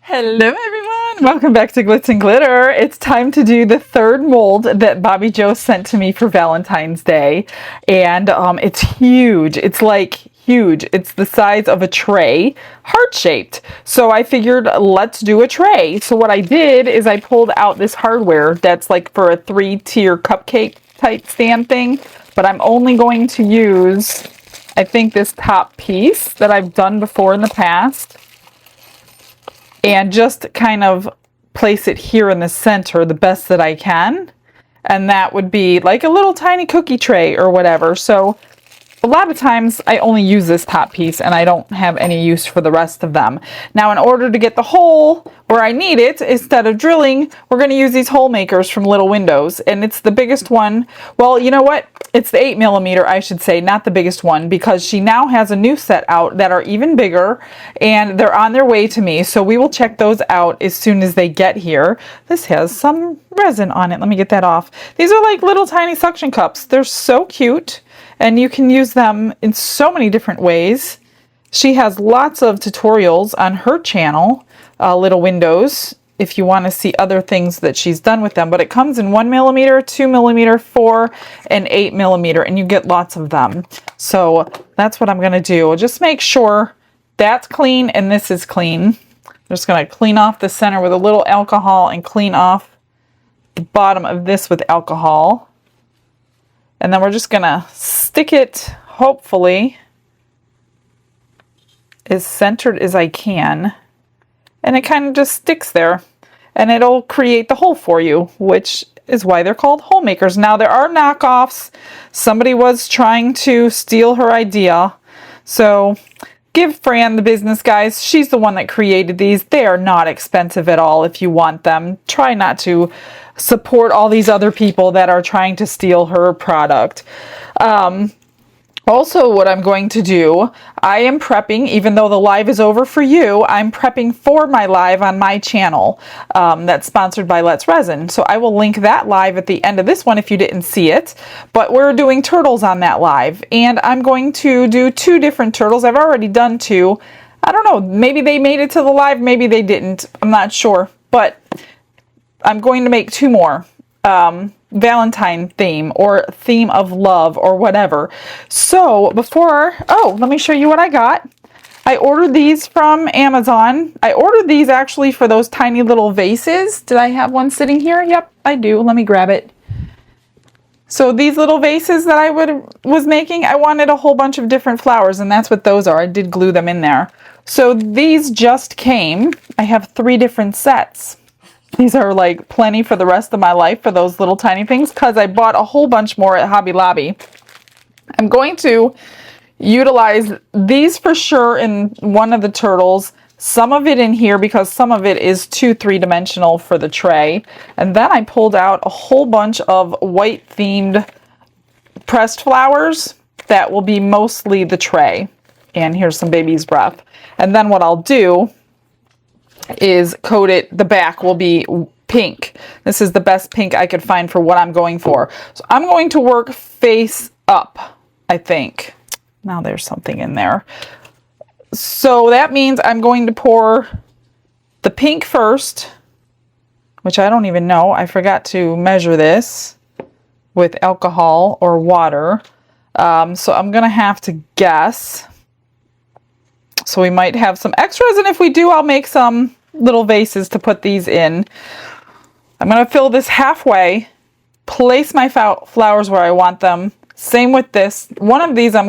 Hello everyone! Welcome back to Glitz and Glitter. It's time to do the third mold that Bobby Joe sent to me for Valentine's Day. And it's huge. It's like huge. It's the size of a tray, heart-shaped. So I figured let's do a tray. So what I did is I pulled out this hardware that's like for a 3-tier cupcake type stand thing. But I'm only going to use, I think, this top piece that I've done before in the past. And just kind of place it here in the center the best that I can. And that would be like a little tiny cookie tray or whatever. So a lot of times I only use this top piece and I don't have any use for the rest of them. Now in order to get the hole where I need it, instead of drilling, we're going to use these hole makers from Little Windows. And it's the biggest one. Well, you know what? It's the 8mm, I should say, not the biggest one, because she now has a new set out that are even bigger and they're on their way to me. So we will check those out as soon as they get here. This has some resin on it. Let me get that off. These are like little tiny suction cups. They're so cute. And you can use them in so many different ways. She has lots of tutorials on her channel, Little Windows, if you want to see other things that she's done with them. But it comes in 1mm, 2mm, 4, and 8mm, and you get lots of them. So that's what I'm going to do. Just make sure that's clean and this is clean. I'm just going to clean off the center with a little alcohol and clean off the bottom of this with alcohol. And then we're just going to stick it, hopefully, as centered as I can. And it kind of just sticks there. And it'll create the hole for you, which is why they're called hole makers. Now, there are knockoffs. Somebody was trying to steal her idea. So give Fran the business, guys. She's the one that created these. They are not expensive at all if you want them. Try not to support all these other people that are trying to steal her product. Also, what I'm going to do, I am prepping, even though the live is over for you, I'm prepping for my live on my channel that's sponsored by Let's Resin. So I will link that live at the end of this one if you didn't see it. But we're doing turtles on that live. And I'm going to do 2 different turtles. I've already done 2. I don't know, maybe they made it to the live, maybe they didn't. I'm not sure. But I'm going to make 2 more. Valentine theme or theme of love or whatever. So before, let me show you what I got. I ordered these from Amazon. I ordered these actually for those tiny little vases. Did I have one sitting here? Yep, I do. Let me grab it. So these little vases that I was making, I wanted a whole bunch of different flowers, and that's what those are. I did glue them in there. So these just came. I have 3 different sets. These are like plenty for the rest of my life for those little tiny things because I bought a whole bunch more at Hobby Lobby. I'm going to utilize these for sure in one of the turtles, some of it in here because some of it is too 3-dimensional for the tray. And then I pulled out a whole bunch of white themed pressed flowers that will be mostly the tray. And here's some baby's breath. And then what I'll do is coat it, the back will be pink. This is the best pink I could find for what I'm going for. So I'm going to work face up, I think. Now there's something in there. So that means I'm going to pour the pink first, which I don't even know. I forgot to measure this with alcohol or water. So I'm going to have to guess. So we might have some extras, and if we do, I'll make some little vases to put these in. I'm going to fill this halfway, place my flowers where I want them. Same with this. One of these I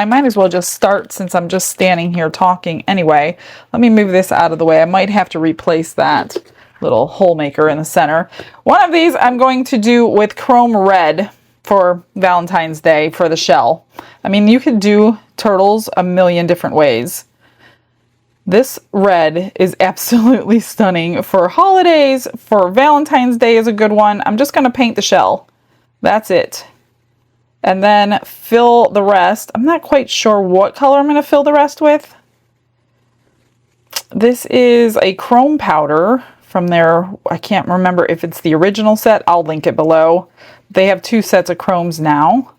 might as well just start since I'm just standing here talking anyway. Let me move this out of the way. I might have to replace that little hole maker in the center. One of these I'm going to do with chrome red for Valentine's Day for the shell. I mean, you could do turtles a million different ways. This red is absolutely stunning for holidays. For Valentine's Day is a good one. I'm just going to paint the shell. That's it. And then fill the rest. I'm not quite sure what color I'm going to fill the rest with. This is a chrome powder from their, I can't remember if it's the original set. I'll link it below. They have 2 sets of chromes now.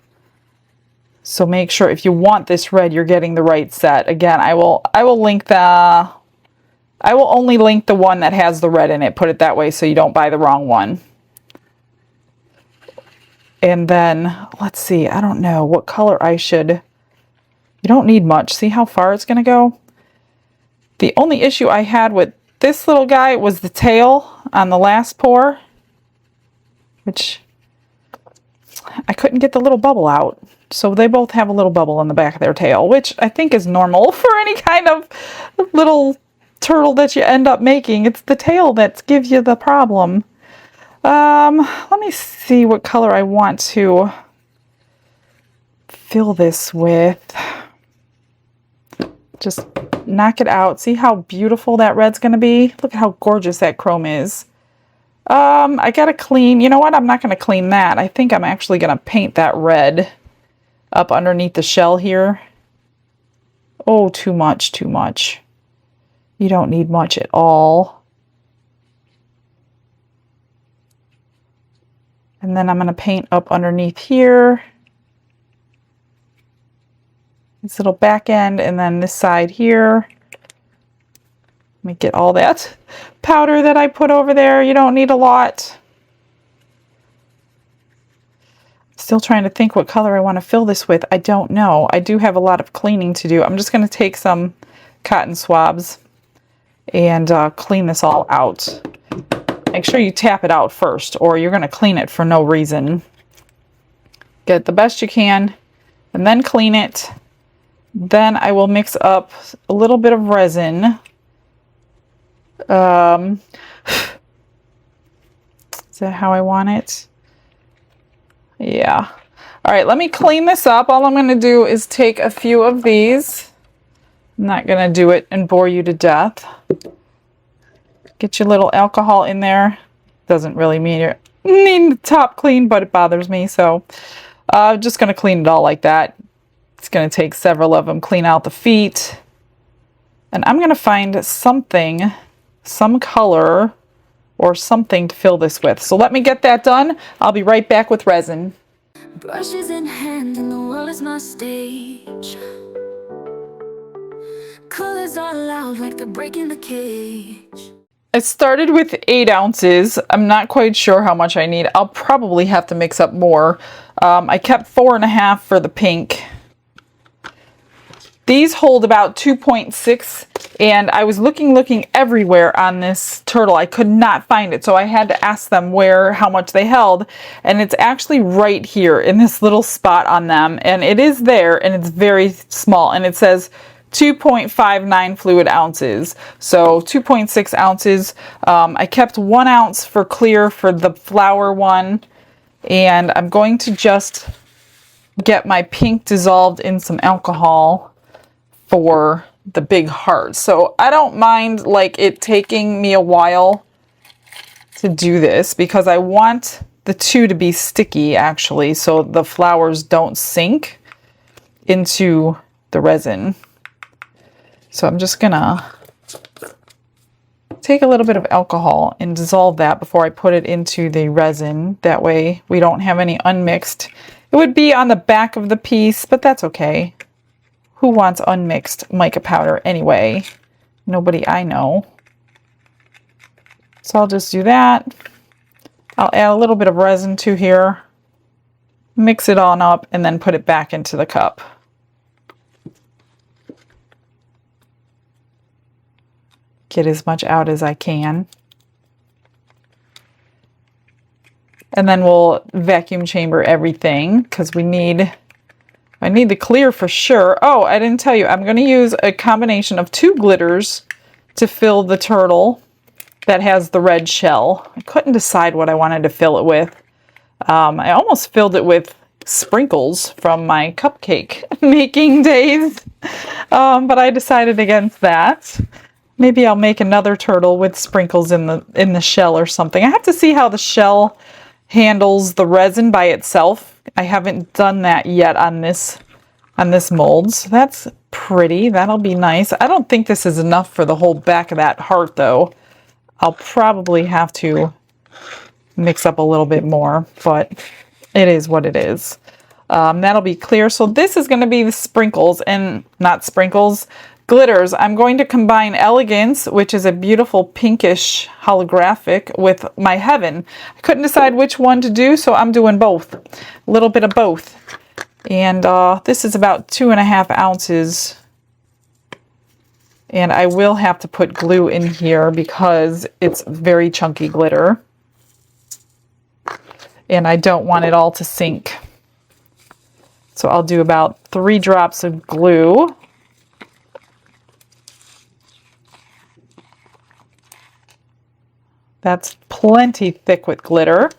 So make sure if you want this red, you're getting the right set. Again, I will link the I will only link the one that has the red in it, put it that way, so you don't buy the wrong one. And then, let's see, I don't know what color I should. You don't need much. See how far it's going to go? The only issue I had with this little guy was the tail on the last pour, which I couldn't get the little bubble out. So they both have a little bubble in the back of their tail, which I think is normal for any kind of little turtle that you end up making. It's the tail that gives you the problem. Let me see what color I want to fill this with. Just knock it out. See how beautiful that red's going to be? Look at how gorgeous that chrome is. I gotta clean. You know what? I'm not going to clean that. I think I'm actually going to paint that red up underneath the shell here. Oh, too much, too much. You don't need much at all. And then I'm going to paint up underneath here. This little back end, and then this side here. Let me get all that powder that I put over there. You don't need a lot. Still trying to think what color I want to fill this with. I don't know. I do have a lot of cleaning to do. I'm just going to take some cotton swabs and clean this all out. Make sure you tap it out first, or you're going to clean it for no reason. Get the best you can, and then clean it. Then I will mix up a little bit of resin. Is that how I want it? Yeah. All right, let me clean this up. All I'm going to do is take a few of these. I'm not going to do it and bore you to death. Get your little alcohol in there. Doesn't really mean you need the top clean, but it bothers me. So I'm just going to clean it all like that. It's going to take several of them. Clean out the feet. And I'm going to find something, some color or something to fill this with. So let me get that done. I'll be right back with resin. Brushes in hand and the world is my stage. Colors are loud like they're breaking the cage. I started with 8 ounces. I'm not quite sure how much I need. I'll probably have to mix up more. I kept 4.5 for the pink. These hold about 2.6, and I was looking everywhere on this turtle. I could not find it, so I had to ask them how much they held, and it's actually right here in this little spot on them, and it is there, and it's very small, and it says 2.59 fluid ounces, so 2.6 ounces. I kept 1 ounce for clear for the flower one, and I'm going to just get my pink dissolved in some alcohol for the big heart. So I don't mind like it taking me a while to do this because I want the two to be sticky actually, so the flowers don't sink into the resin. So I'm just gonna take a little bit of alcohol and dissolve that before I put it into the resin. That way we don't have any unmixed. It would be on the back of the piece, but that's okay. Who wants unmixed mica powder anyway? Nobody I know. So I'll just do that. I'll add a little bit of resin to here, mix it on up, and then put it back into the cup. Get as much out as I can. And then we'll vacuum chamber everything because I need the clear for sure. Oh, I didn't tell you. I'm going to use a combination of 2 glitters to fill the turtle that has the red shell. I couldn't decide what I wanted to fill it with. I almost filled it with sprinkles from my cupcake making days, but I decided against that. Maybe I'll make another turtle with sprinkles in the shell or something. I have to see how the shell handles the resin by itself. I haven't done that yet on this mold. So that's pretty. That'll be nice. I don't think this is enough for the whole back of that heart though. I'll probably have to mix up a little bit more, but it is what it is. That'll be clear. So this is going to be the sprinkles, and not sprinkles, glitters. I'm going to combine Elegance, which is a beautiful pinkish holographic, with my Heaven. I couldn't decide which one to do, so I'm doing both. A little bit of both. And this is about 2.5 ounces. And I will have to put glue in here because it's very chunky glitter. And I don't want it all to sink. So I'll do about 3 drops of glue. That's plenty thick with glitter.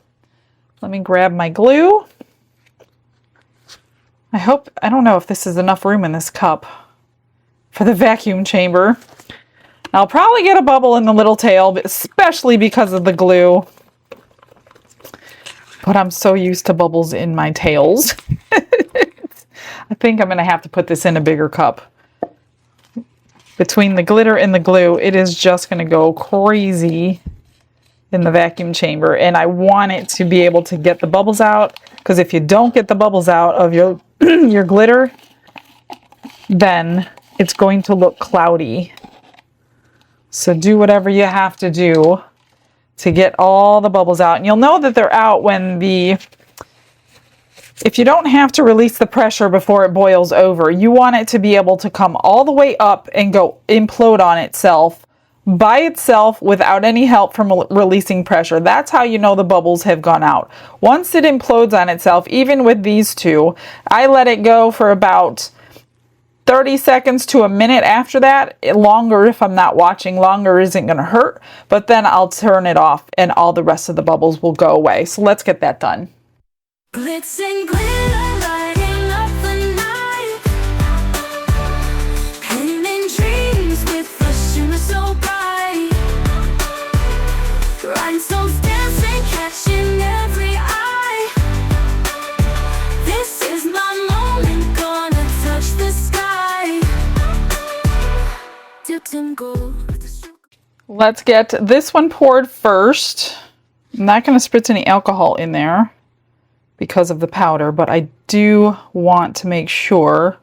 Let me grab my glue. I don't know if this is enough room in this cup for the vacuum chamber. I'll probably get a bubble in the little tail, but especially because of the glue. But I'm so used to bubbles in my tails. I think I'm going to have to put this in a bigger cup. Between the glitter and the glue, it is just going to go crazy in the vacuum chamber. And I want it to be able to get the bubbles out, because if you don't get the bubbles out of your your glitter, then it's going to look cloudy. So do whatever you have to do to get all the bubbles out. And you'll know that they're out when if you don't have to release the pressure before it boils over, you want it to be able to come all the way up and go implode on itself by itself without any help from releasing pressure. That's how you know the bubbles have gone out. Once it implodes on itself, even with these two, I let it go for about 30 seconds to a minute after that. Longer, if I'm not watching, longer isn't going to hurt, but then I'll turn it off and all the rest of the bubbles will go away. So let's get that done. Glitz and glitter, lighting up the night. Painting dreams with a shimmer so bright. Rhinestones dancing, catching every eye. This is my moment, gonna touch the sky. Dipped in gold. Let's get this one poured first. I'm not going to spritz any alcohol in there because of the powder, but I do want to make sure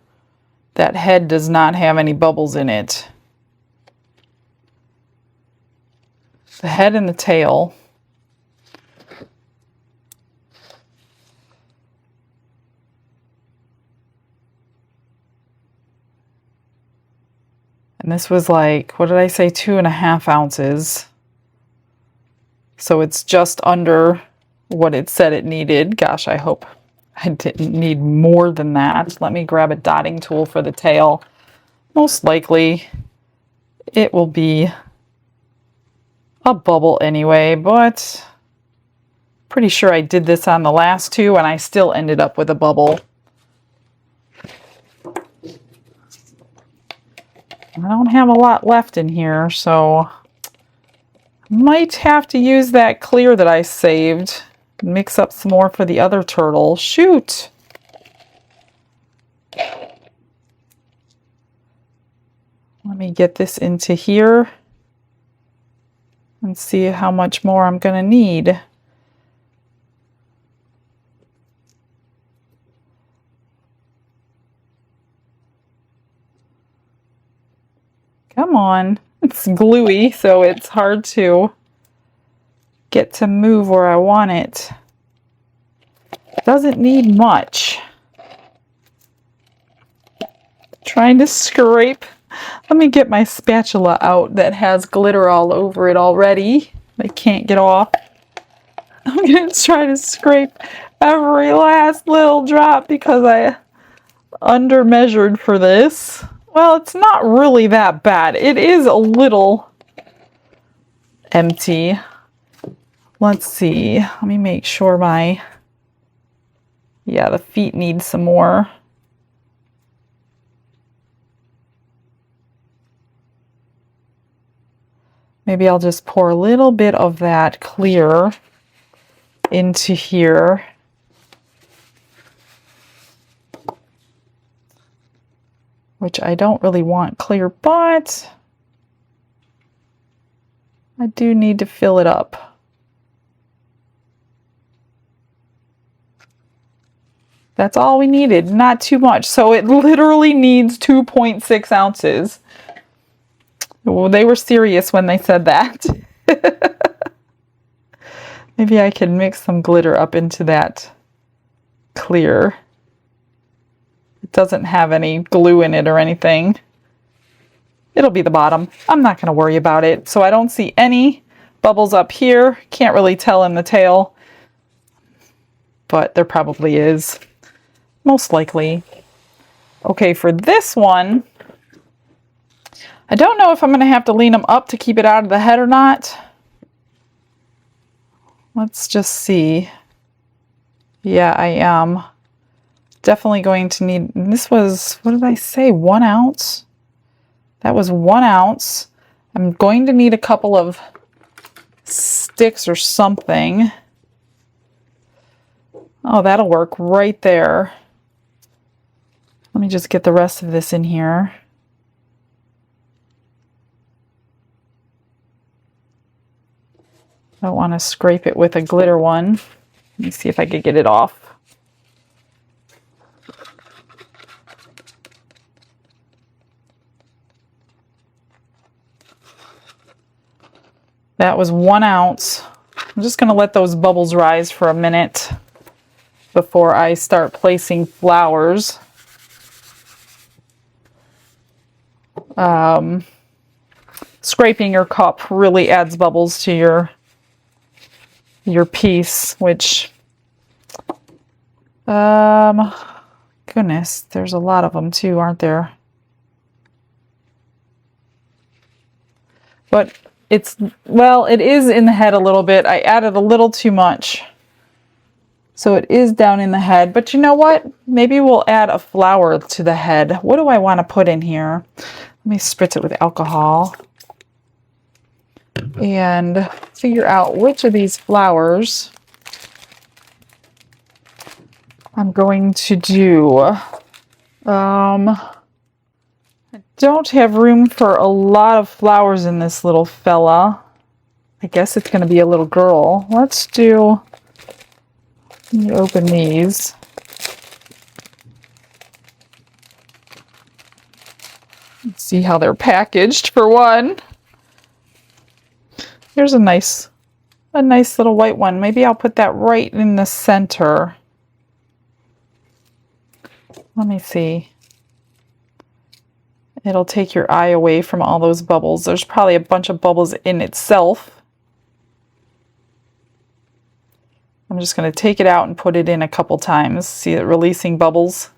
that head does not have any bubbles in it. The head and the tail. And this was like, what did I say, 2.5 ounces. So it's just under what it said it needed. Gosh, I hope I didn't need more than that. Let me grab a dotting tool for the tail. Most likely it will be a bubble anyway, but pretty sure I did this on the last two and I still ended up with a bubble. I don't have a lot left in here, so I might have to use that clear that I saved. Mix up some more for the other turtle. Shoot! Let me get this into here and see how much more I'm going to need. Come on. It's gluey, so it's hard to get to move where I want it. Doesn't need much. Trying to scrape. Let me get my spatula out that has glitter all over it already. I can't get off. I'm going to try to scrape every last little drop because I undermeasured for this. Well, it's not really that bad. It is a little empty. Let's see. Let me make sure yeah, the feet need some more. Maybe I'll just pour a little bit of that clear into here. Which I don't really want clear, but I do need to fill it up. That's all we needed, not too much. So it literally needs 2.6 ounces. Well, they were serious when they said that. Maybe I can mix some glitter up into that clear. It doesn't have any glue in it or anything. It'll be the bottom. I'm not going to worry about it. So I don't see any bubbles up here. Can't really tell in the tail, but there probably is. Most likely. Okay, for this one, I don't know if I'm going to have to lean them up to keep it out of the head or not. Let's just see. Yeah, I am. Definitely going to need, this was, what did I say, 1 ounce? That was 1 ounce. I'm going to need a couple of sticks or something. Oh, that'll work right there. Let me just get the rest of this in here. I don't want to scrape it with a glitter one. Let me see if I could get it off. That was 1 ounce. I'm just going to let those bubbles rise for a minute before I start placing flowers. Scraping your cup really adds bubbles to your piece, which goodness, there's a lot of them too, aren't there? But it's, well, it is in the head a little bit. I added a little too much. So it is down in the head, but you know what? Maybe we'll add a flower to the head. What do I want to put in here? Let me spritz it with alcohol and figure out which of these flowers I'm going to do. I don't have room for a lot of flowers in this little fella. I guess it's going to be a little girl. Let's do, let me open these. Let's see how they're packaged for one. Here's a nice little white one. Maybe I'll put that right in the center. Let me see. It'll take your eye away from all those bubbles. There's probably a bunch of bubbles in itself. I'm just going to take it out and put it in a couple times. See it releasing bubbles?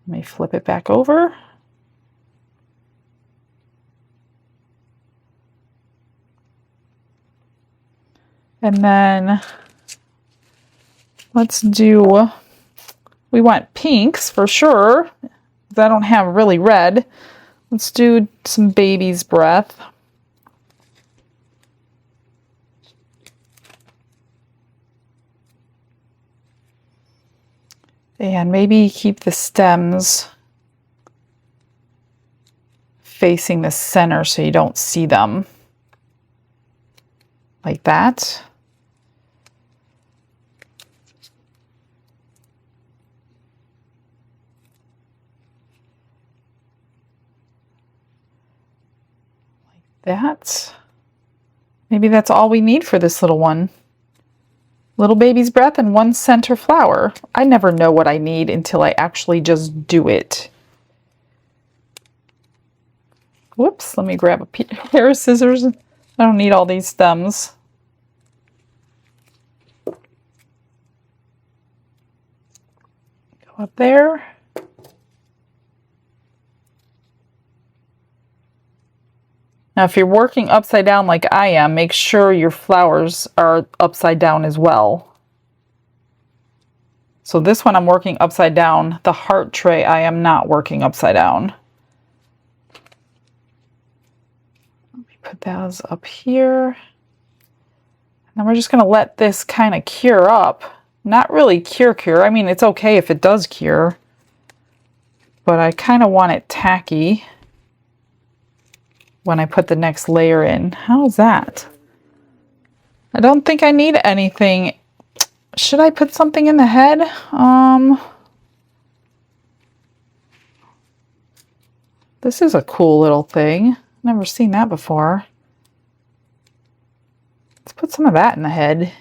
Let me flip it back over. And then let's do, we want pinks for sure. I don't have really red. Let's do some baby's breath. And maybe keep the stems facing the center so you don't see them. Like that. Like that. Maybe that's all we need for this little one. Little baby's breath and one center flower. I never know what I need until I actually just do it. Whoops, let me grab a pair of scissors. I don't need all these stems. Go up there. Now, if you're working upside down like I am, make sure your flowers are upside down as well. So this one I'm working upside down. The heart tray I am not working upside down. Let me put those up here. And then we're just going to let this kind of cure up. Not really cure. I mean, it's okay if it does cure. But I kind of want it tacky when I put the next layer in. How's that? I don't think I need anything. Should I put something in the head? This is a cool little thing. Never seen that before. Let's put some of that in the head.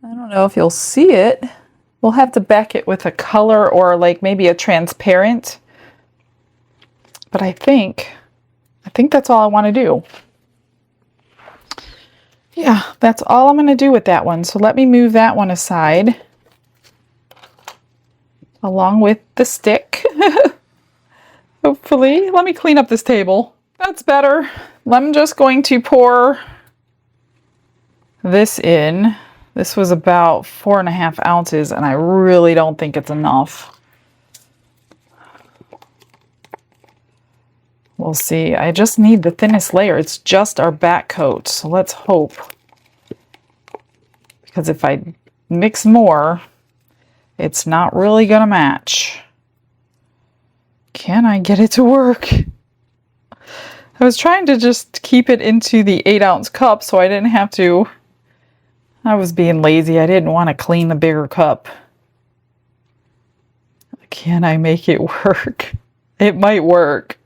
I don't know if you'll see it. We'll have to back it with a color or like maybe a transparent. But I think that's all I want to do. Yeah, that's all I'm going to do with that one. So let me move that one aside along with the stick. Hopefully. Let me clean up this table. That's better. I'm just going to pour this in. This was about 4.5 ounces, and I really don't think it's enough. We'll see. I just need the thinnest layer. It's just our back coat, so let's hope. Because if I mix more, it's not really going to match. Can I get it to work? I was trying to just keep it into the 8-ounce cup so I didn't have to. I was being lazy. I didn't want to clean the bigger cup. Can I make it work? It might work.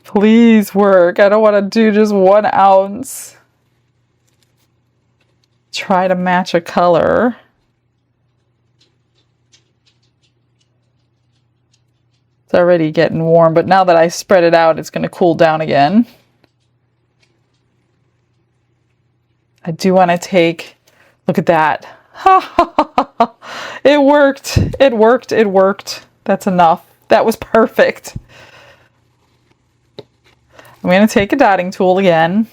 Please work. I don't want to do just 1 ounce. Try to match a color. It's already getting warm, but now that I spread it out, it's going to cool down again. I do want to take, look at that. It worked. It worked. It worked. That's enough. That was perfect. I'm going to take a dotting tool again.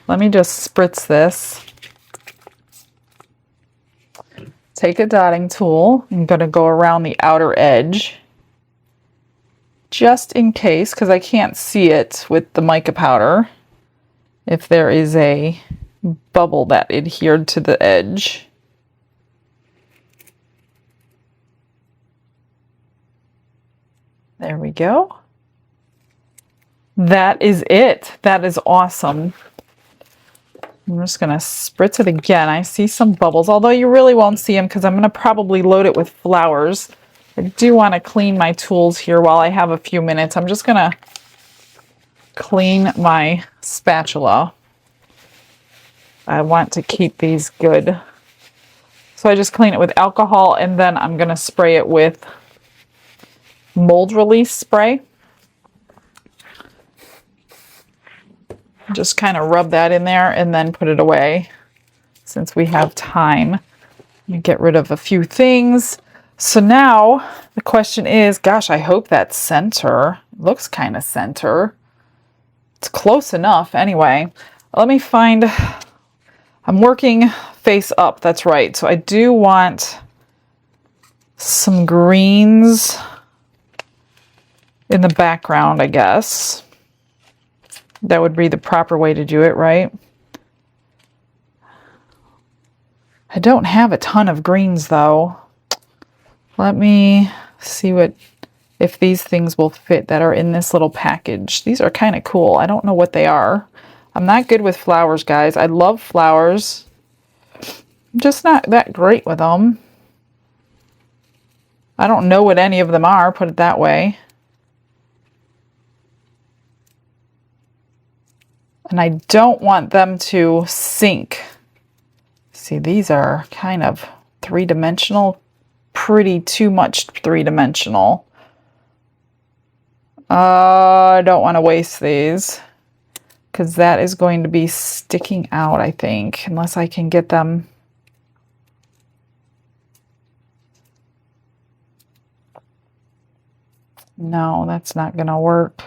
Let me just spritz this. Take a dotting tool. I'm going to go around the outer edge. Just in case, because I can't see it with the mica powder. If there is a bubble that adhered to the edge. There we go. That is it. That is awesome. I'm just going to spritz it again. I see some bubbles, although you really won't see them because I'm going to probably load it with flowers. I do want to clean my tools here while I have a few minutes. I'm just going to clean my spatula. I want to keep these good. So I just clean it with alcohol and then I'm going to spray it with mold release spray. Just kind of rub that in there and then put it away since we have time. You get rid of a few things. So now the question is, gosh, I hope that's center. It looks kind of center. It's close enough anyway. Let me find, I'm working face up, that's right. So I do want some greens in the background, I guess. That would be the proper way to do it, right? I don't have a ton of greens though. Let me see if these things will fit that are in this little package. These are kind of cool. I don't know what they are. I'm not good with flowers, guys. I love flowers. I'm just not that great with them. I don't know what any of them are, put it that way. And I don't want them to sink. See, these are kind of three-dimensional, pretty too much three-dimensional. I don't want to waste these because that is going to be sticking out, I think, unless I can get them. No, that's not going to work.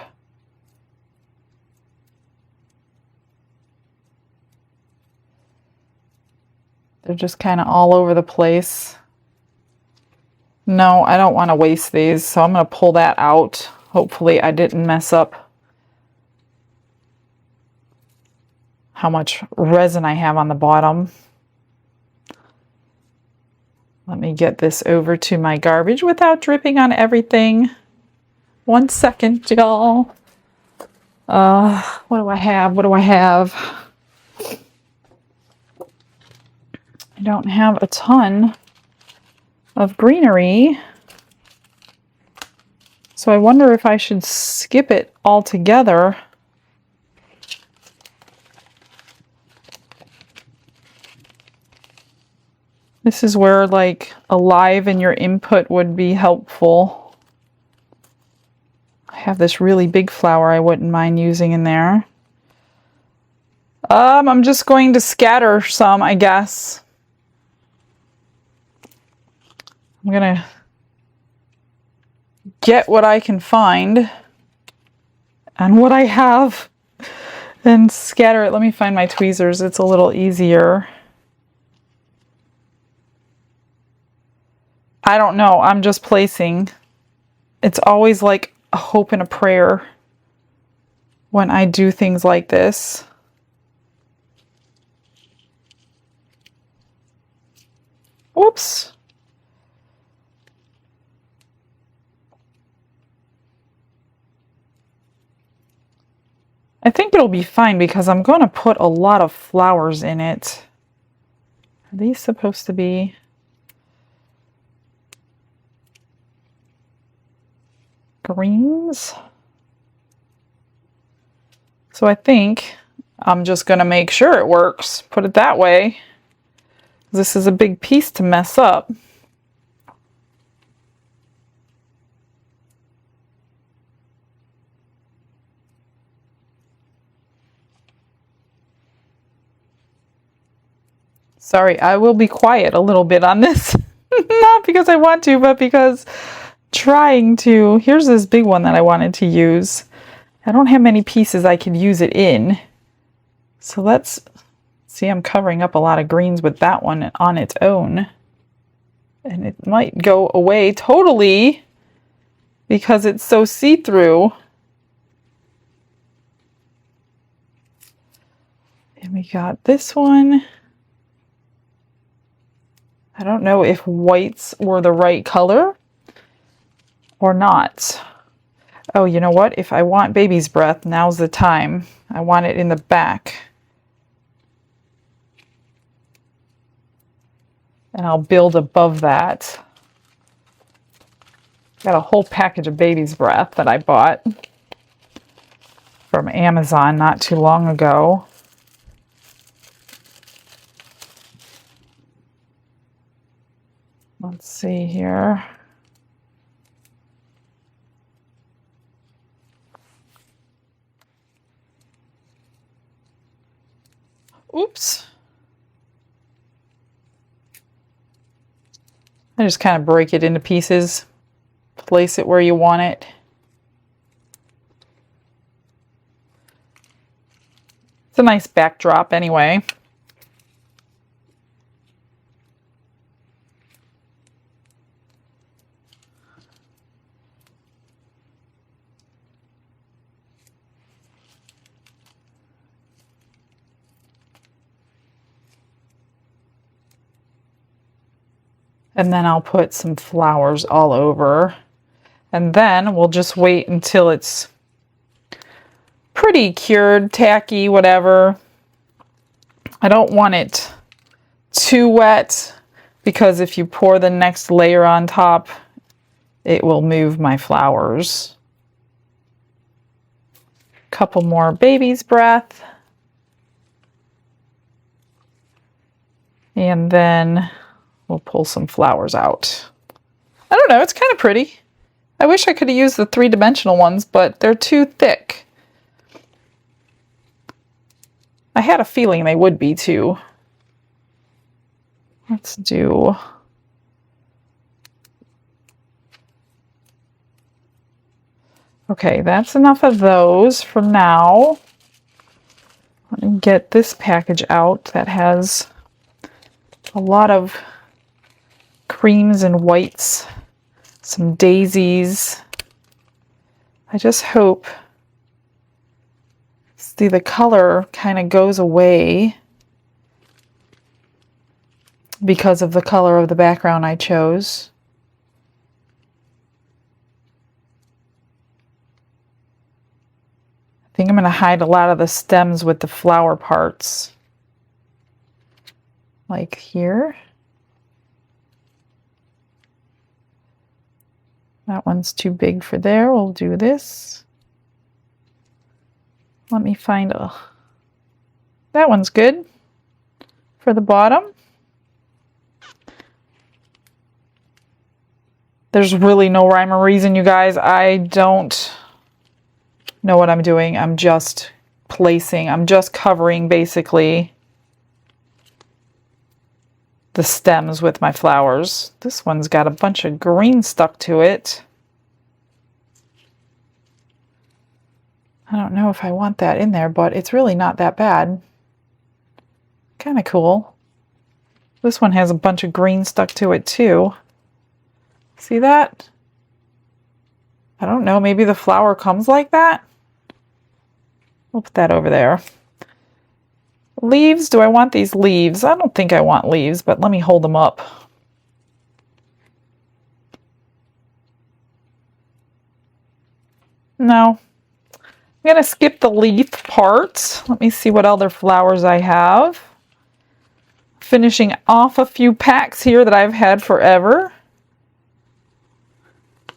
They're just kind of all over the place. No, I don't want to waste these, so I'm going to pull that out. Hopefully I didn't mess up how much resin I have on the bottom. Let me get this over to my garbage without dripping on everything. 1 second, y'all. What do I have? What do I have? I don't have a ton of greenery. So I wonder if I should skip it altogether. This is where like a live in your input would be helpful. I have this really big flower I wouldn't mind using in there. I'm just going to scatter some, I guess. I'm gonna get what I can find and what I have and scatter it. Let me find my tweezers. It's a little easier. I don't know. I'm just placing. It's always like a hope and a prayer when I do things like this. Whoops. I think it'll be fine because I'm going to put a lot of flowers in it. Are these supposed to be? Greens. So I think I'm just going to make sure it works, put it that way. This is a big piece to mess up. Sorry, I will be quiet a little bit on this. Not because I want to, but because trying to. Here's this big one that I wanted to use. I don't have many pieces I could use it in. So let's see, I'm covering up a lot of greens with that one on its own. And it might go away totally because it's so see-through. And we got this one. I don't know if whites were the right color or not. Oh, you know what? If I want baby's breath, now's the time. I want it in the back. And I'll build above that. Got a whole package of baby's breath that I bought from Amazon not too long ago. Let's see here. Oops. I just kind of break it into pieces, place it where you want it. It's a nice backdrop anyway. And then I'll put some flowers all over. And then we'll just wait until it's pretty cured, tacky, whatever. I don't want it too wet because if you pour the next layer on top, it will move my flowers. Couple more baby's breath. And then we'll pull some flowers out. I don't know, it's kind of pretty. I wish I could have used the 3-dimensional ones, but they're too thick. I had a feeling they would be too. Let's do... Okay, that's enough of those for now. Let me get this package out that has a lot of creams and whites, some daisies. I just hope, see, the color kind of goes away. because of the color of the background I chose. I think I'm going to hide a lot of the stems with the flower parts. Like here. That one's too big for there. We'll do this. Let me find a... That one's good for the bottom. There's really no rhyme or reason, you guys. I don't know what I'm doing. I'm just placing. I'm just covering, basically, the stems with my flowers. This one's got a bunch of green stuck to it. I don't know if I want that in there, but it's really not that bad. Kind of cool. This one has a bunch of green stuck to it too. See that? I don't know, maybe the flower comes like that? We'll put that over there. Leaves, do I want these leaves? I don't think I want leaves, but let me hold them up. No. I'm going to skip the leaf part. Let me see what other flowers I have. Finishing off a few packs here that I've had forever.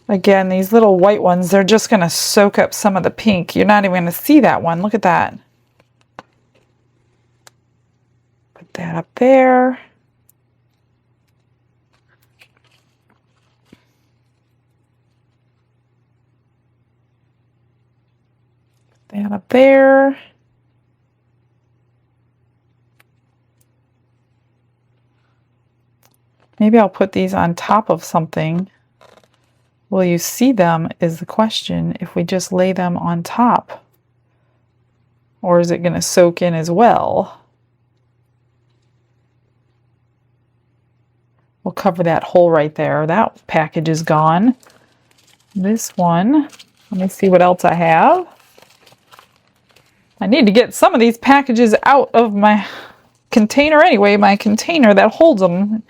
Again, these little white ones, they're just going to soak up some of the pink. You're not even going to see that one. Look at that. Put that up there. Put that up there. Maybe I'll put these on top of something. Will you see them is the question if we just lay them on top. Or is it going to soak in as well? We'll cover that hole right there. That package is gone. This one, let me see what else I have. I need to get some of these packages out of my container anyway. My container that holds them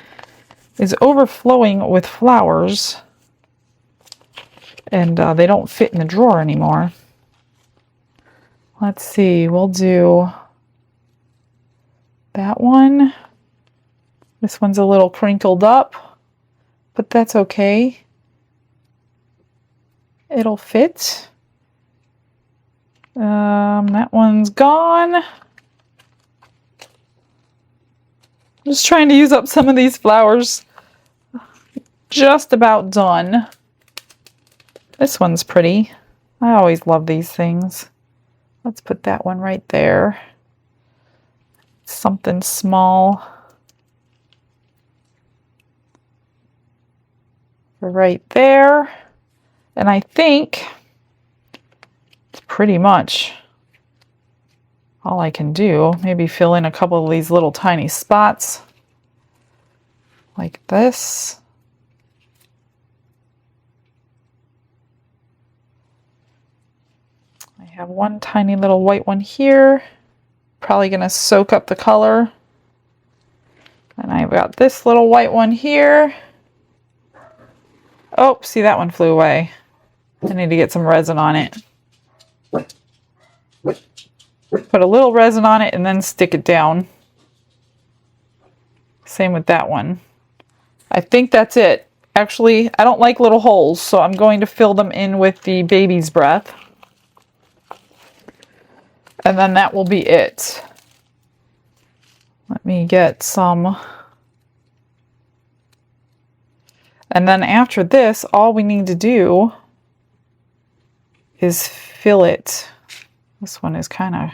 is overflowing with flowers. And they don't fit in the drawer anymore. Let's see, we'll do that one. This one's a little crinkled up, but that's okay. It'll fit. That one's gone. I'm just trying to use up some of these flowers. Just about done. This one's pretty. I always love these things. Let's put that one right there. Something small. Right there. And I think it's pretty much all I can do. Maybe fill in a couple of these little tiny spots. Like this. I have one tiny little white one here. Probably going to soak up the color. And I've got this little white one here. Oh, see, that one flew away. I need to get some resin on it. Put a little resin on it and then stick it down. Same with that one. I think that's it. Actually, I don't like little holes, so I'm going to fill them in with the baby's breath. And then that will be it. Let me get some. And then after this, all we need to do is fill it. This one is kind of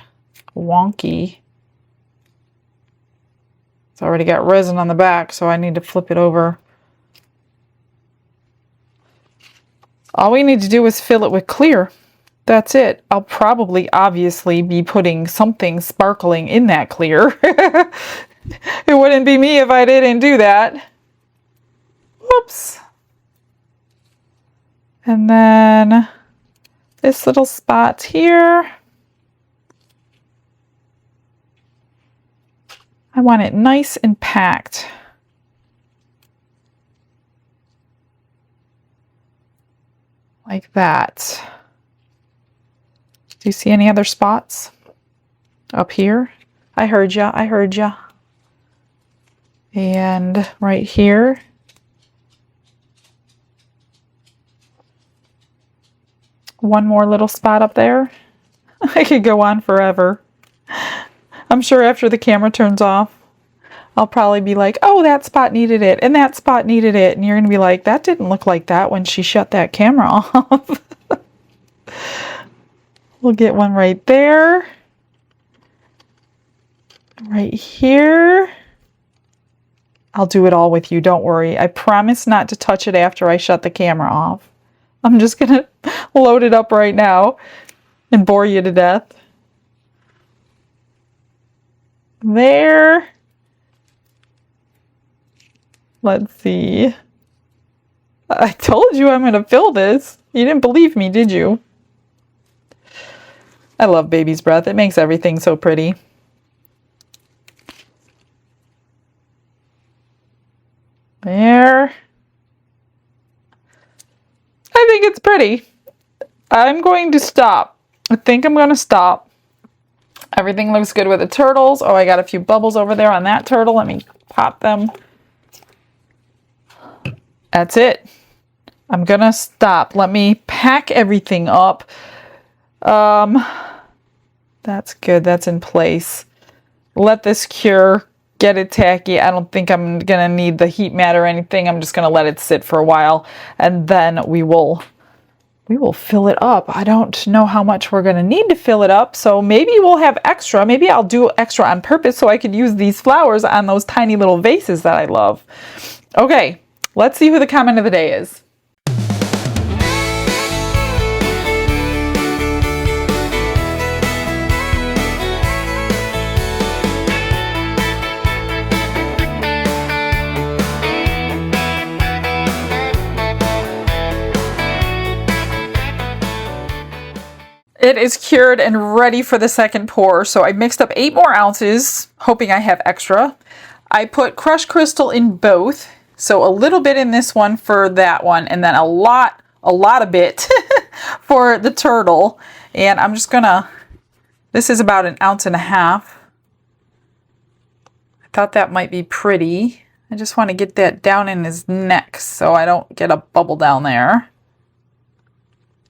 wonky. It's already got resin on the back, so I need to flip it over. All we need to do is fill it with clear. That's it. I'll probably, obviously, be putting something sparkling in that clear. It wouldn't be me if I didn't do that. Whoops. And then this little spot here. I want it nice and packed. like that. Do you see any other spots up here? I heard ya, I heard ya. And right here. One more little spot up there. I could go on forever. I'm sure after the camera turns off, I'll probably be like, oh, that spot needed it, and that spot needed it. And you're going to be like, that didn't look like that when she shut that camera off. We'll get one right there. Right here. I'll do it all with you, don't worry. I promise not to touch it after I shut the camera off. I'm just going to load it up right now and bore you to death. There. Let's see. I told you I'm going to fill this. You didn't believe me, did you? I love baby's breath. It makes everything so pretty. There. I think it's pretty. I'm going to stop. I think I'm going to stop. Everything looks good with the turtles. Oh, I got a few bubbles over there on that turtle. Let me pop them. That's it. I'm going to stop. Let me pack everything up. That's good. That's in place. Let this cure. Get it tacky. I don't think I'm going to need the heat mat or anything. I'm just going to let it sit for a while, and then we will fill it up. I don't know how much we're going to need to fill it up, so maybe we'll have extra. Maybe I'll do extra on purpose so I could use these flowers on those tiny little vases that I love. Okay, let's see who the comment of the day is. It is cured and ready for the second pour. So I mixed up 8 more ounces, hoping I have extra. I put crushed crystal in both. So a little bit in this one for that one, and then a lot of bit for the turtle. And I'm just gonna, this is about 1.5 ounces. I thought that might be pretty. I just want to get that down in his neck so I don't get a bubble down there.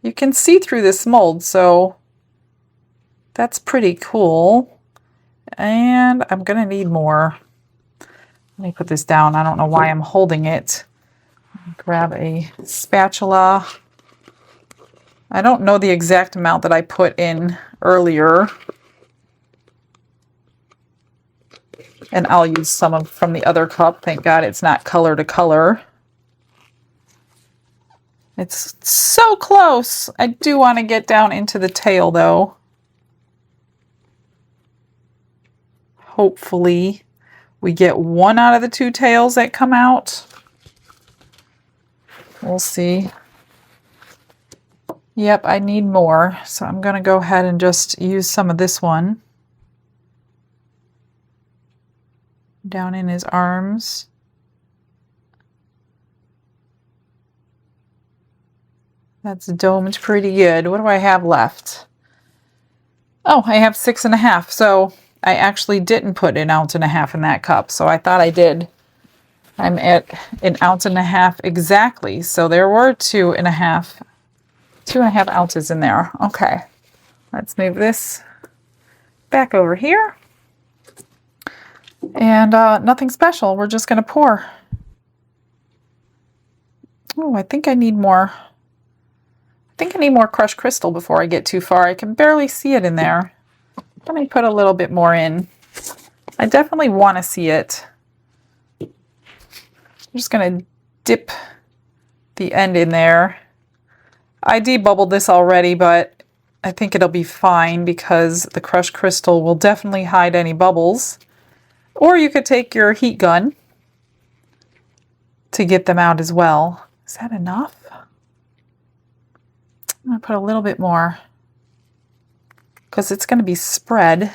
You can see through this mold, so that's pretty cool. And I'm gonna need more. Let me put this down. I don't know why I'm holding it. Grab a spatula. I don't know the exact amount that I put in earlier. And I'll use some from the other cup. Thank God it's not color to color. It's so close. I do want to get down into the tail though. Hopefully we get 1 out of the 2 tails that come out. We'll see. Yep, I need more. So I'm going to go ahead and just use some of this one. Down in his arms. That's domed pretty good. What do I have left? Oh, I have 6.5. So I actually didn't put 1.5 ounces in that cup. So I thought I did. I'm at 1.5 ounces exactly. So there were 2.5 ounces in there. Okay. Let's move this back over here. And nothing special. We're just going to pour. Oh, I think I need more. I think I need more crushed crystal before I get too far. I can barely see it in there. Let me put a little bit more in. I definitely want to see it. I'm just going to dip the end in there. I debubbled this already, but I think it'll be fine because the crushed crystal will definitely hide any bubbles. Or you could take your heat gun to get them out as well. Is that enough? I'm going to put a little bit more because it's going to be spread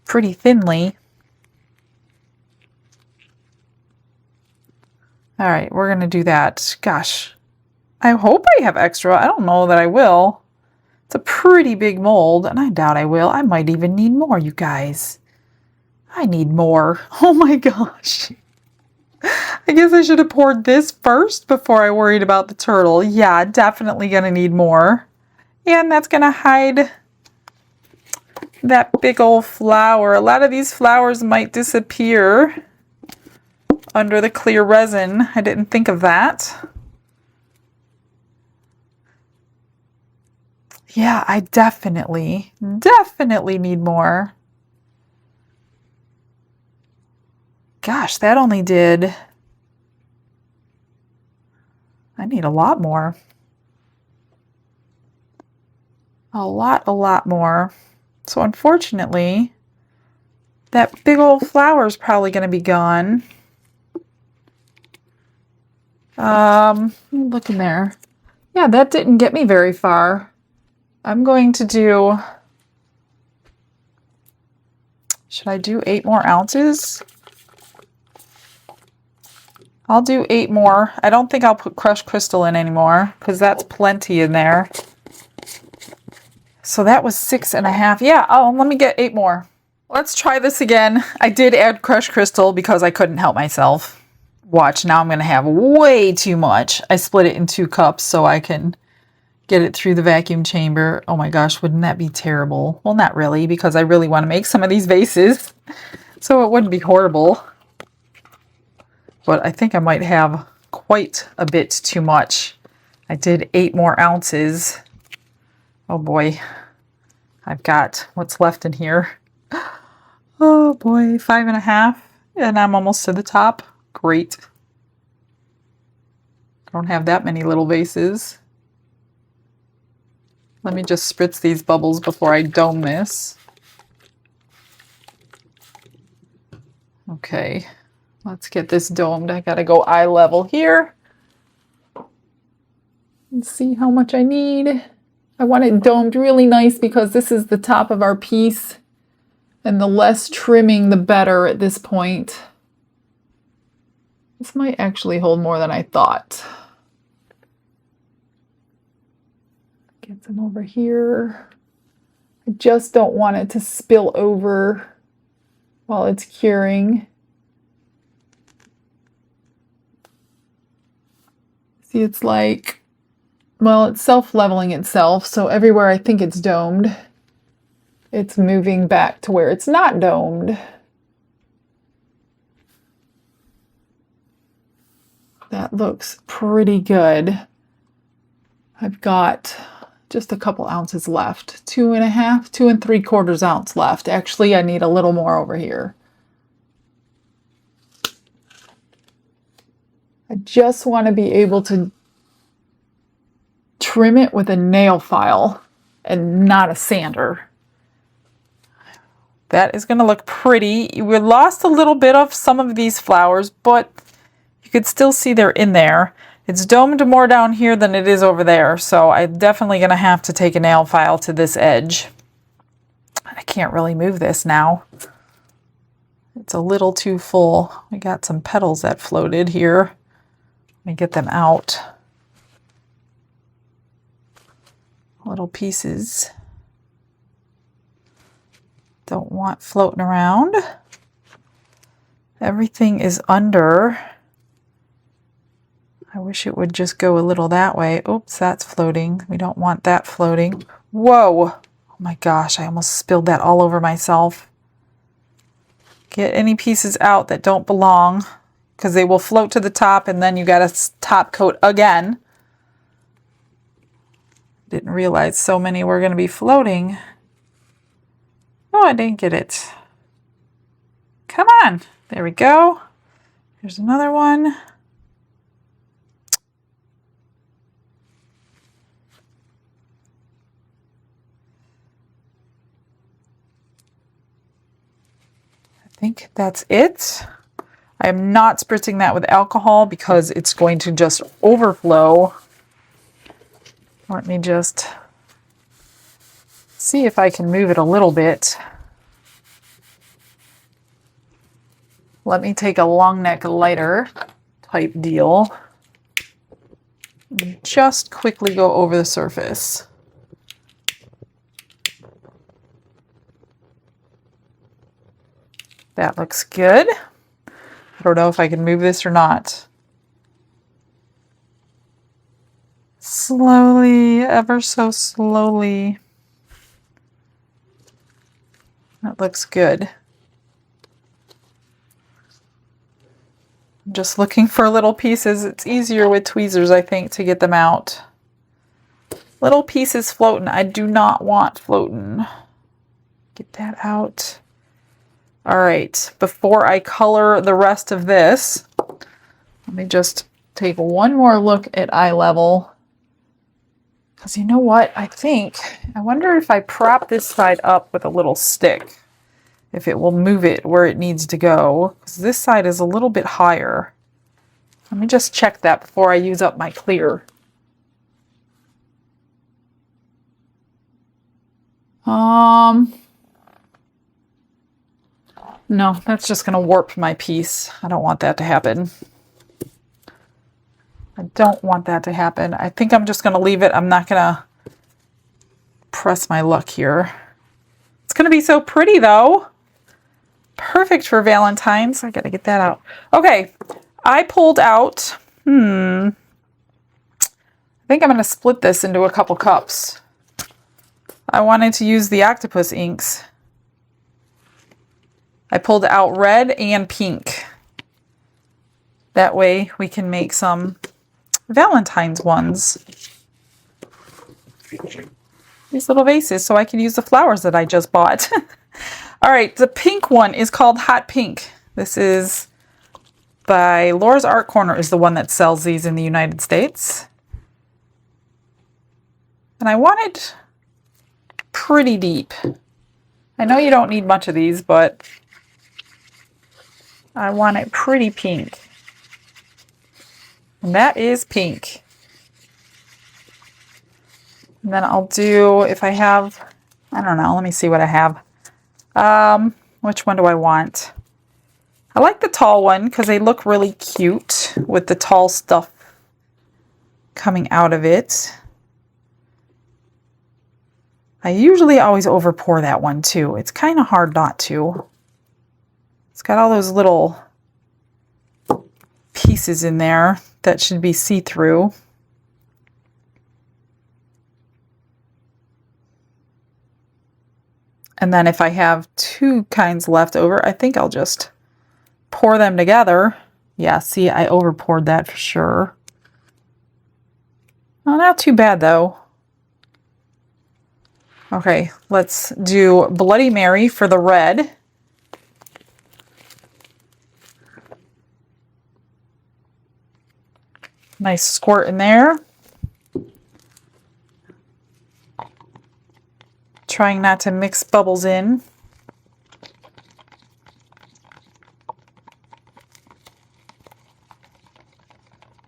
pretty thinly. All right, we're going to do that. Gosh, I hope I have extra. I don't know that I will. It's a pretty big mold, and I doubt I will. I might even need more, you guys. I need more. Oh my gosh. I guess I should have poured this first before I worried about the turtle. Yeah, definitely gonna need more. And that's gonna hide that big old flower. A lot of these flowers might disappear under the clear resin. I didn't think of that. Yeah, I definitely need more. Gosh, that only did... I need a lot more. A lot more. So unfortunately, that big old flower is probably going to be gone. Look in there. Yeah, that didn't get me very far. I'm going to do... Should I do 8 more ounces? I'll do 8 more. I don't think I'll put crushed crystal in anymore because that's plenty in there. So that was 6.5. Yeah, oh, let me get 8 more. Let's try this again. I did add crushed crystal because I couldn't help myself. Watch, now I'm going to have way too much. I split it in 2 cups so I can get it through the vacuum chamber. Oh my gosh, wouldn't that be terrible? Well, not really, because I really want to make some of these vases. So it wouldn't be horrible. But I think I might have quite a bit too much. I did 8 more ounces. Oh boy. I've got what's left in here. Oh boy, 5.5. And I'm almost to the top. Great. Don't have that many little vases. Let me just spritz these bubbles before I dome this. Okay, let's get this domed. I gotta go eye level here. Let's see how much I need. I want it domed really nice because this is the top of our piece. And the less trimming, the better at this point. This might actually hold more than I thought. Get some over here. I just don't want it to spill over while it's curing. See, it's like, well, it's self-leveling itself, so everywhere I think it's domed, it's moving back to where it's not domed. That looks pretty good. I've got just a couple ounces left. 2.5, 2 3/4 ounce left. Actually, I need a little more over here. I just want to be able to trim it with a nail file and not a sander. That is going to look pretty. We lost a little bit of some of these flowers, but you could still see they're in there. It's domed more down here than it is over there, so I'm definitely going to have to take a nail file to this edge. I can't really move this now. It's a little too full. We got some petals that floated here. Let me get them out. Little pieces. Don't want floating around. Everything is under. I wish it would just go a little that way. Oops, that's floating. We don't want that floating. Whoa! Oh my gosh, I almost spilled that all over myself. Get any pieces out that don't belong, because they will float to the top and then you got to top coat again. Didn't realize so many were going to be floating. Oh, I didn't get it. Come on. There we go. Here's another one. I think that's it. I am not spritzing that with alcohol because it's going to just overflow. Let me just see if I can move it a little bit. Let me take a long neck lighter type deal. just quickly go over the surface. That looks good. I don't know if I can move this or not. Slowly, ever so slowly. That looks good. I'm just looking for little pieces. It's easier with tweezers, I think, to get them out. Little pieces floating. I do not want floating. Get that out. All right, before I color the rest of this, let me just take one more look at eye level. Because you know what? I wonder if I prop this side up with a little stick, if it will move it where it needs to go. Because this side is a little bit higher. Let me just check that before I use up my clear. No, that's just going to warp my piece. I don't want that to happen. I don't want that to happen. I think I'm just going to leave it. I'm not going to press my luck here. It's going to be so pretty though. Perfect for Valentine's. I got to get that out. Okay, I pulled out, I think I'm going to split this into a couple cups. I wanted to use the octopus inks. I pulled out red and pink. That way we can make some Valentine's ones. These little vases, so I can use the flowers that I just bought. All right, the pink one is called Hot Pink. This is by Laura's Art Corner, is the one that sells these in the United States. And I want it pretty deep. I know you don't need much of these, but I want it pretty pink. And that is pink. And then I'll do, if I have, I don't know, let me see what I have. Which one do I want? I like the tall one because they look really cute with the tall stuff coming out of it. I usually always over pour that one too. It's kind of hard not to. It's got all those little pieces in there that should be see-through. And then if I have two kinds left over, I think I'll just pour them together. Yeah, see, I over poured that for sure. Oh, not too bad though. Okay, let's do Bloody Mary for the red. Nice squirt in there. Trying not to mix bubbles in.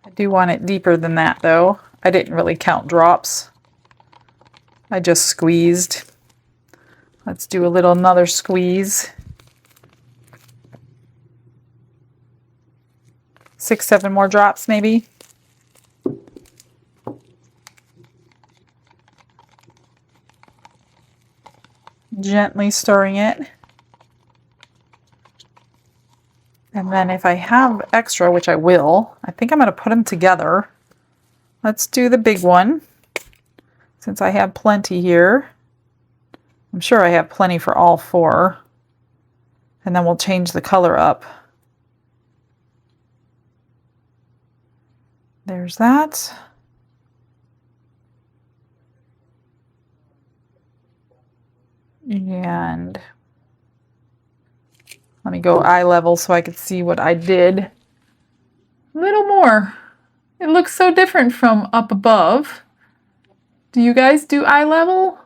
I do want it deeper than that though. I didn't really count drops. I just squeezed. Let's do another squeeze. 6, 7 more drops maybe. Gently stirring it. And then if I have extra, which I will, I think I'm going to put them together. Let's do the big one. Since I have plenty here. I'm sure I have plenty for all 4. And then we'll change the color up. There's that. And let me go eye level so I can see what I did. A little more. It looks so different from up above. Do you guys do eye level?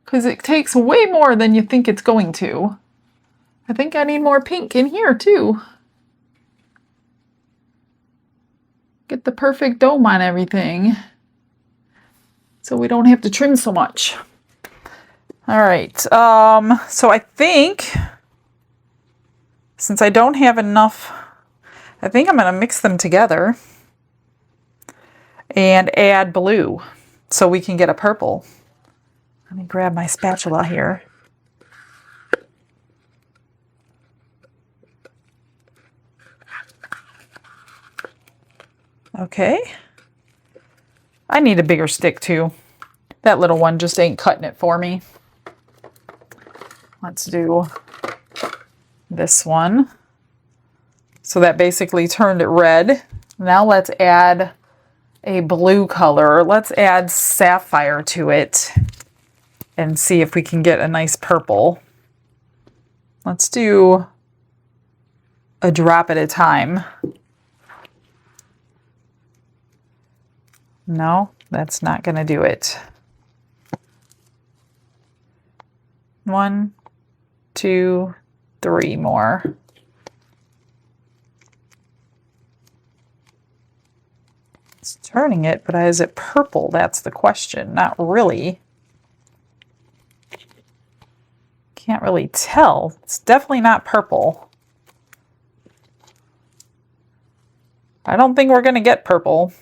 Because it takes way more than you think it's going to. I think I need more pink in here too. Get the perfect dome on everything so we don't have to trim so much. All right, so I think since I don't have enough, I think I'm going to mix them together. and add blue so we can get a purple. Let me grab my spatula here. Okay. I need a bigger stick too. That little one just ain't cutting it for me. Let's do this one. So that basically turned it red. Now let's add a blue color. Let's add sapphire to it and see if we can get a nice purple. Let's do a drop at a time. No, that's not going to do it. 1, 2, 3 more. It's turning it, but is it purple? That's the question. Not really. Can't really tell. It's definitely not purple. I don't think we're going to get purple.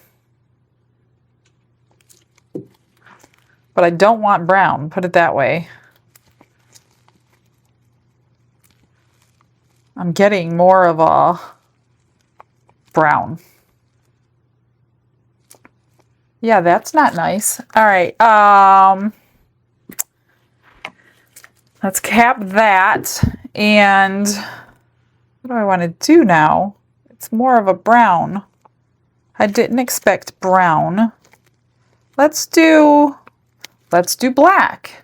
But I don't want brown, put it that way. I'm getting more of a brown. Yeah, that's not nice. All right, let's cap that. And what do I want to do now? It's more of a brown. I didn't expect brown. Let's do black.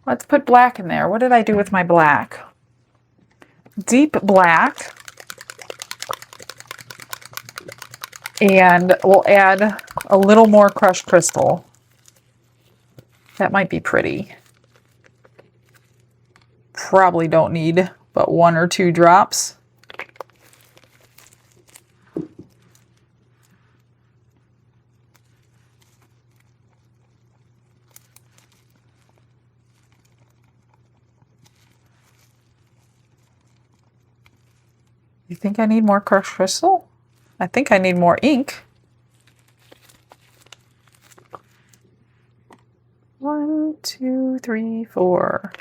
Let's put black in there. What did I do with my black? Deep black. And we'll add a little more crushed crystal. That might be pretty. Probably don't need but 1 or 2 drops. You think I need more crushed crystal? I think I need more ink. 1, 2, 3, 4.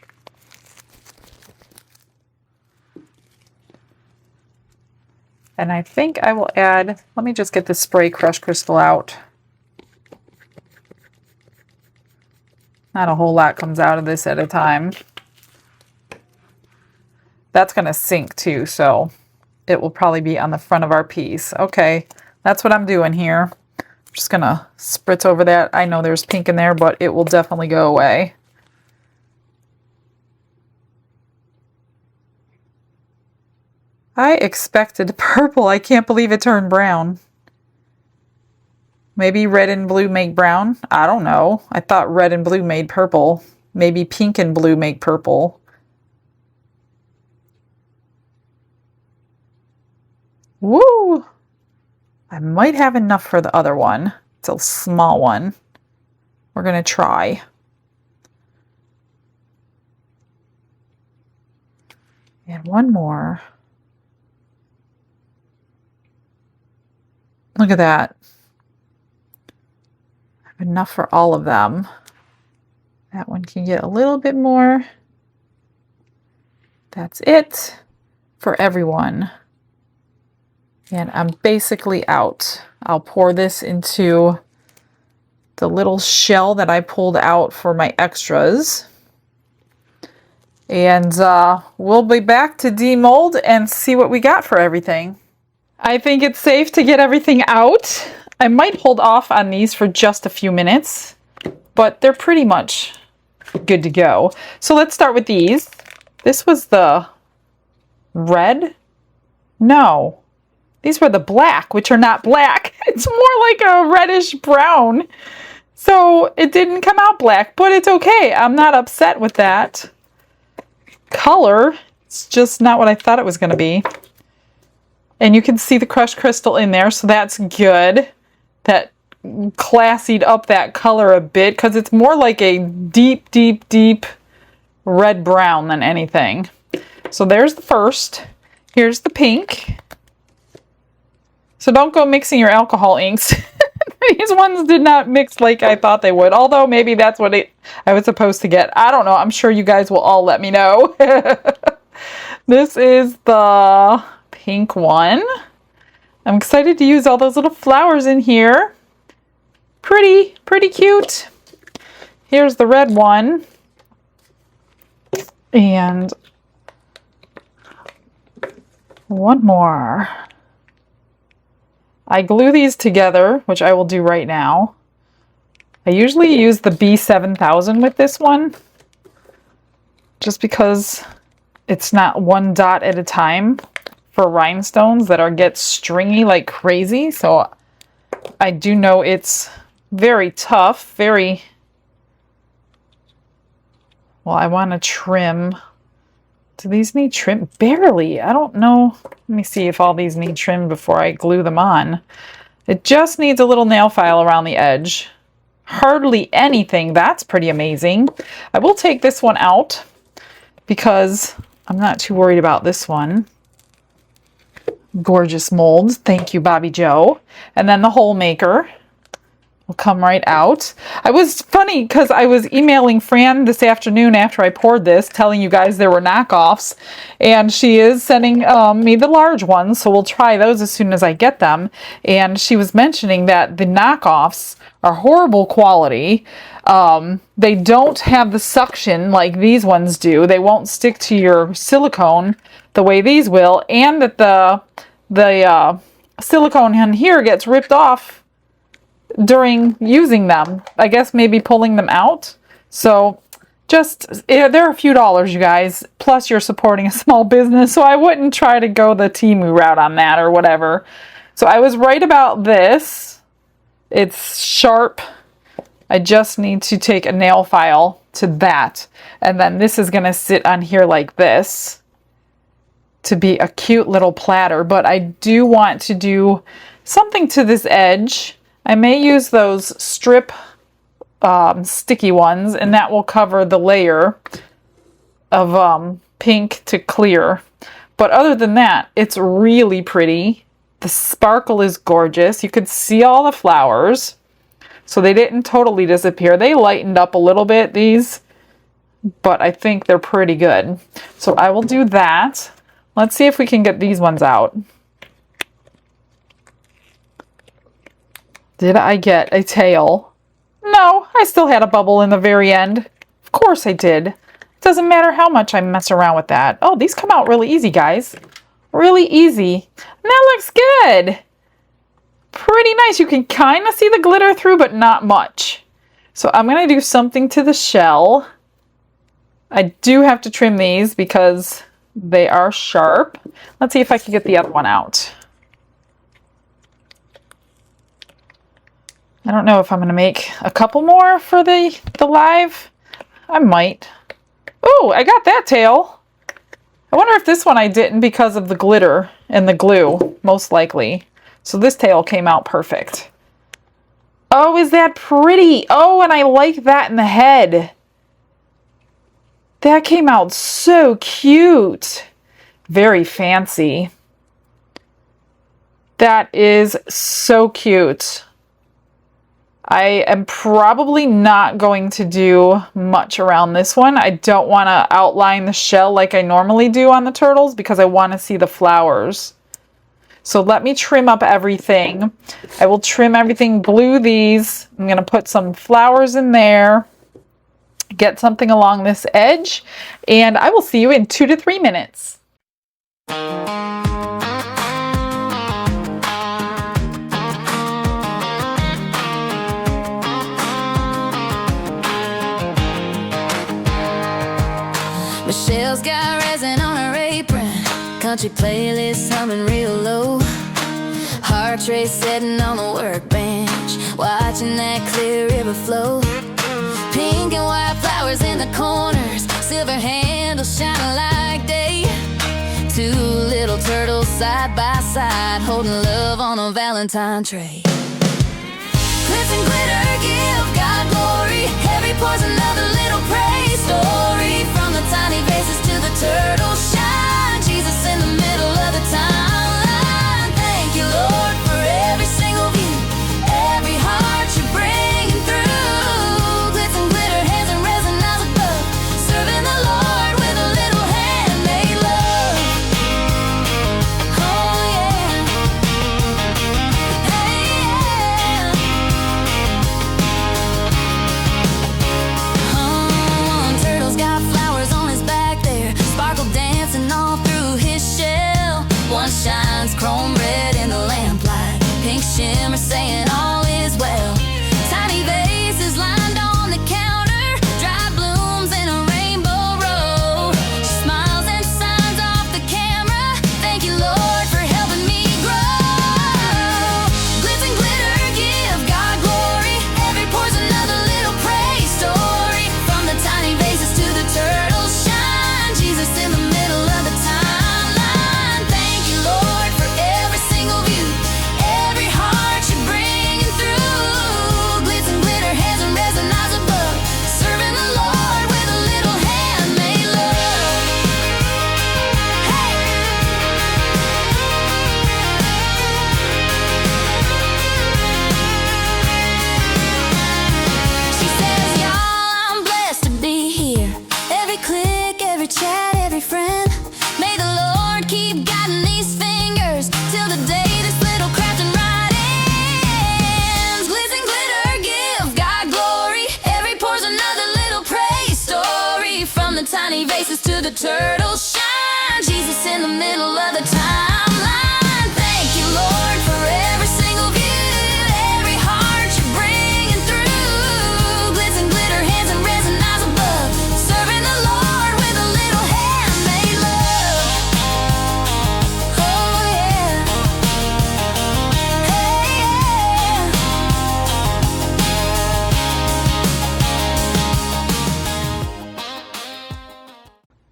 And I think I will add, let me just get the spray crushed crystal out. Not a whole lot comes out of this at a time. That's going to sink too, so it will probably be on the front of our piece. Okay, that's what I'm doing here. I'm just going to spritz over that. I know there's pink in there, but it will definitely go away. I expected purple. I can't believe it turned brown. Maybe red and blue make brown? I don't know. I thought red and blue made purple. Maybe pink and blue make purple. Woo! I might have enough for the other one. It's a small one. We're going to try. And one more. Look at that. I have enough for all of them. That one can get a little bit more. That's it for everyone. And I'm basically out. I'll pour this into the little shell that I pulled out for my extras. And we'll be back to demold and see what we got for everything. I think it's safe to get everything out. I might hold off on these for just a few minutes, but they're pretty much good to go. So let's start with these. This was the red? No. These were the black, which are not black. It's more like a reddish brown. So it didn't come out black, but it's okay. I'm not upset with that color. It's just not what I thought it was going to be. And you can see the crushed crystal in there, so that's good. That classied up that color a bit because it's more like a deep, deep, deep red brown than anything. So there's the first. Here's the pink. So don't go mixing your alcohol inks. These ones did not mix like I thought they would, although maybe that's what I was supposed to get. I don't know. I'm sure you guys will all let me know. This is the pink one. I'm excited to use all those little flowers in here. Pretty cute. Here's the red one. And one more. I glue these together, which I will do right now. I usually use the B7000 with this one, just because it's not one dot at a time for rhinestones that get stringy like crazy. So I do know it's very tough, very... Well, I want to trim. Do these need trim? Barely. I don't know. Let me see if all these need trim before I glue them on. It just needs a little nail file around the edge. Hardly anything. That's pretty amazing. I will take this one out because I'm not too worried about this one. Gorgeous molds. Thank you, Bobby Joe. And then the hole maker will come right out. I was funny because I was emailing Fran this afternoon after I poured this, telling you guys there were knockoffs, and she is sending me the large ones, so we'll try those as soon as I get them. And she was mentioning that the knockoffs are horrible quality. They don't have the suction like these ones do. They won't stick to your silicone the way these will, and that the silicone in here gets ripped off during using them. I guess maybe pulling them out. So just, they're a few dollars, you guys. Plus you're supporting a small business, so I wouldn't try to go the Temu route on that or whatever. So I was right about this. It's sharp. I just need to take a nail file to that. And then this is going to sit on here like this to be a cute little platter. But I do want to do something to this edge. I may use those strip sticky ones, and that will cover the layer of pink to clear. But other than that, it's really pretty. The sparkle is gorgeous. You could see all the flowers. So they didn't totally disappear. They lightened up a little bit, these, but I think they're pretty good. So I will do that. Let's see if we can get these ones out. Did I get a tail? No, I still had a bubble in the very end. Of course I did. It doesn't matter how much I mess around with that. Oh, these come out really easy, guys. Really easy. And that looks good. Pretty nice. You can kind of see the glitter through, but not much. So I'm going to do something to the shell. I do have to trim these because they are sharp. Let's see if I can get the other one out. I don't know if I'm going to make a couple more for the live. I might. Oh, I got that tail. I wonder if this one I didn't because of the glitter and the glue, most likely. So this tail came out perfect. Oh, is that pretty? Oh, and I like that in the head. That came out so cute. Very fancy. That is so cute. I am probably not going to do much around this one. I don't want to outline the shell like I normally do on the turtles because I want to see the flowers. So let me trim up everything. I will trim everything, glue these. I'm going to put some flowers in there, get something along this edge, and I will see you in 2 to 3 minutes. Michelle's got resin on her apron, country playlist humming real low, heart rate setting on the workbench, watching that clear river flow. Pink and white flowers in the corners, silver handles shining like day. 2 little turtles side by side, holding love on a Valentine tray. Glitz and glitter give God glory, every pore's another little praise story. From the tiny vases to the turtle shine, Jesus in the middle of the timeline. Thank you, Lord, for every single view, every heart. Lord, keep guiding these fingers till the day this little crafting right ends. Glitz and glitter give God glory. Every pore's another little praise story. From the tiny vases to the turtles shine. Jesus in the middle of the timeline. Thank you, Lord, for every single view, every heart you're bringing through. Glitz and glitter, hands and resin eyes above, serving the Lord with a little handmade love. Oh yeah, hey yeah.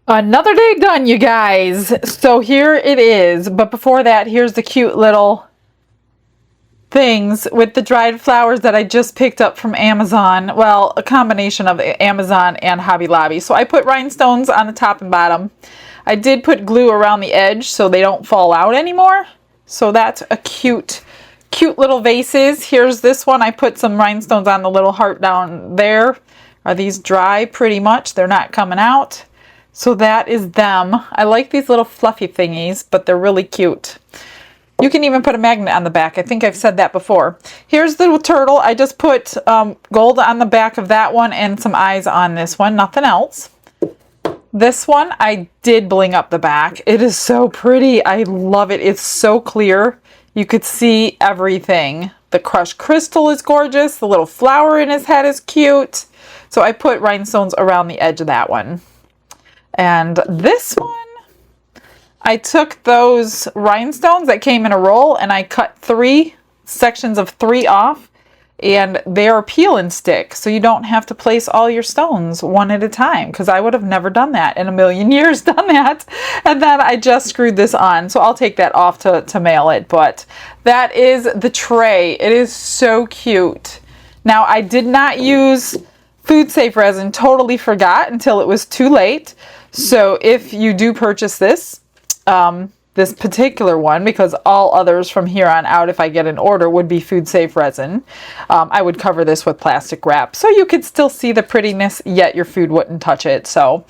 Another day done, you guys. So here it is. But before that, here's the cute little things with the dried flowers that I just picked up from Amazon. Well, a combination of Amazon and Hobby Lobby. So I put rhinestones on the top and bottom. I did put glue around the edge so they don't fall out anymore. So that's a cute little vases. Here's this one. I put some rhinestones on the little heart down there. Are these dry? Pretty much. They're not coming out. So that is them. I like these little fluffy thingies, but they're really cute. You can even put a magnet on the back. I think I've said that before. Here's the turtle. I just put gold on the back of that one and some eyes on this one. Nothing else. This one, I did bling up the back. It is so pretty. I love it. It's so clear. You could see everything. The crushed crystal is gorgeous. The little flower in his head is cute. So I put rhinestones around the edge of that one. And this one, I took those rhinestones that came in a roll and I cut 3 sections of 3 off, and they are peel and stick, so you don't have to place all your stones one at a time, because I would have never done that in a million years, done that. And then I just screwed this on, so I'll take that off to mail it. But that is the tray. It is so cute. Now, I did not use food safe resin, totally forgot until it was too late. So if you do purchase this, this particular one, because all others from here on out, if I get an order, would be food safe resin, I would cover this with plastic wrap so you could still see the prettiness, yet your food wouldn't touch it. So,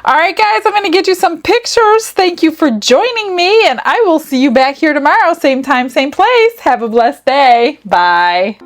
all right, guys, I'm going to get you some pictures. Thank you for joining me, and I will see you back here tomorrow, same time, same place. Have a blessed day. Bye.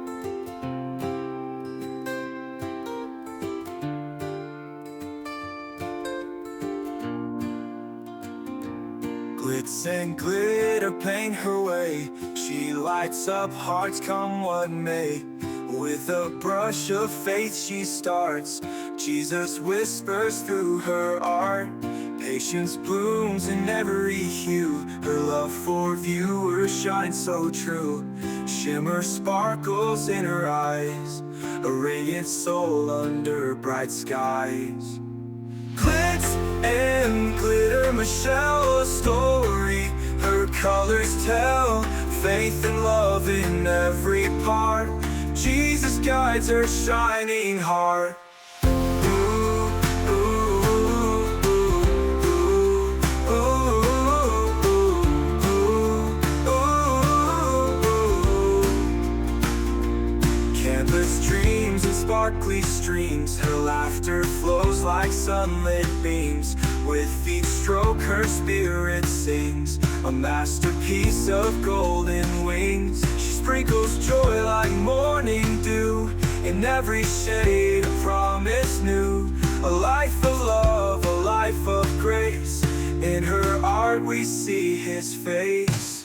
Glitz and glitter paint her way. She lights up hearts come what may. With a brush of faith she starts. Jesus whispers through her art. Patience blooms in every hue. Her love for viewers shines so true. Shimmer sparkles in her eyes. A radiant soul under bright skies. Glitz and glitter, Michelle, a story. Her colors tell faith and love in every part. Jesus guides her shining heart. Ooh, ooh, ooh, ooh, ooh, ooh, ooh. Canvas dreams and sparkly streams. Her laughter flows like sunlit beams. With each stroke her spirit sings, a masterpiece of golden wings. She sprinkles joy like morning dew. In every shade a promise new. A life of love, a life of grace. In her art we see his face.